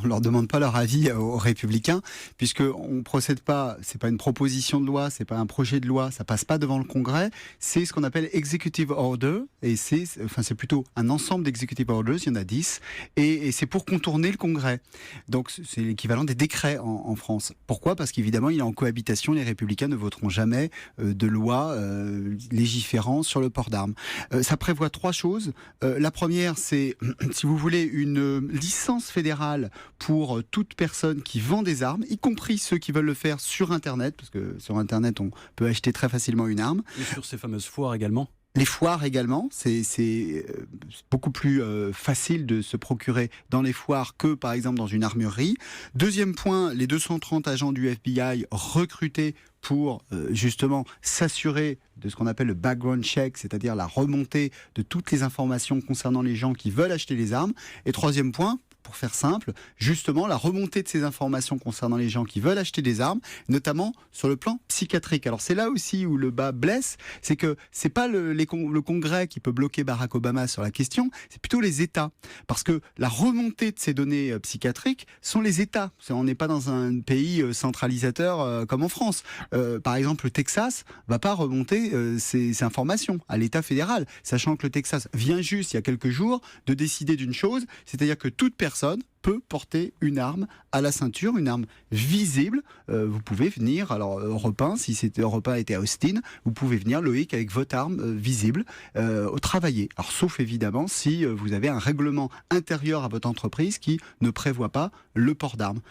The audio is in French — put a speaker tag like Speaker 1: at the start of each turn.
Speaker 1: on leur demande pas leur avis aux Républicains, puisque on procède pas. C'est pas une proposition de loi, c'est pas un projet de loi, ça passe pas devant le Congrès. C'est ce qu'on appelle executive order, et c'est plutôt un ensemble d'executive orders. Il y en a 10, et c'est pour contourner le Congrès. Donc c'est l'équivalent des décrets en France. Pourquoi ? Parce qu'évidemment, il est en cohabitation. Les Républicains ne voteront jamais de loi légiférant sur le port d'armes. Ça prévoit 3 choses. La première, c'est, si vous voulez, une licence fédérale pour toute personne qui vend des armes, y compris ceux qui veulent le faire sur Internet, parce que sur Internet, on peut acheter très facilement une arme.
Speaker 2: Et sur ces fameuses foires également.
Speaker 1: Les foires également, c'est beaucoup plus facile de se procurer dans les foires que par exemple dans une armurerie. Deuxième point, les 230 agents du FBI recrutés pour justement s'assurer de ce qu'on appelle le background check, c'est-à-dire la remontée de toutes les informations concernant les gens qui veulent acheter les armes. Et troisième point, pour faire simple, justement la remontée de ces informations concernant les gens qui veulent acheter des armes, notamment sur le plan psychiatrique. Alors c'est là aussi où le bas blesse, c'est que c'est pas le Congrès qui peut bloquer Barack Obama sur la question, c'est plutôt les États. Parce que la remontée de ces données psychiatriques sont les États. On n'est pas dans un pays centralisateur comme en France. Par exemple, le Texas va pas remonter ces informations à l'État fédéral, sachant que le Texas vient juste, il y a quelques jours, de décider d'une chose, c'est-à-dire que toute personne peut porter une arme à la ceinture, une arme visible. Vous pouvez venir, alors Europe 1, si c'était Europe 1 était à Austin, vous pouvez venir, Loïc, avec votre arme visible, au travailler. Alors sauf évidemment si vous avez un règlement intérieur à votre entreprise qui ne prévoit pas le port d'armes.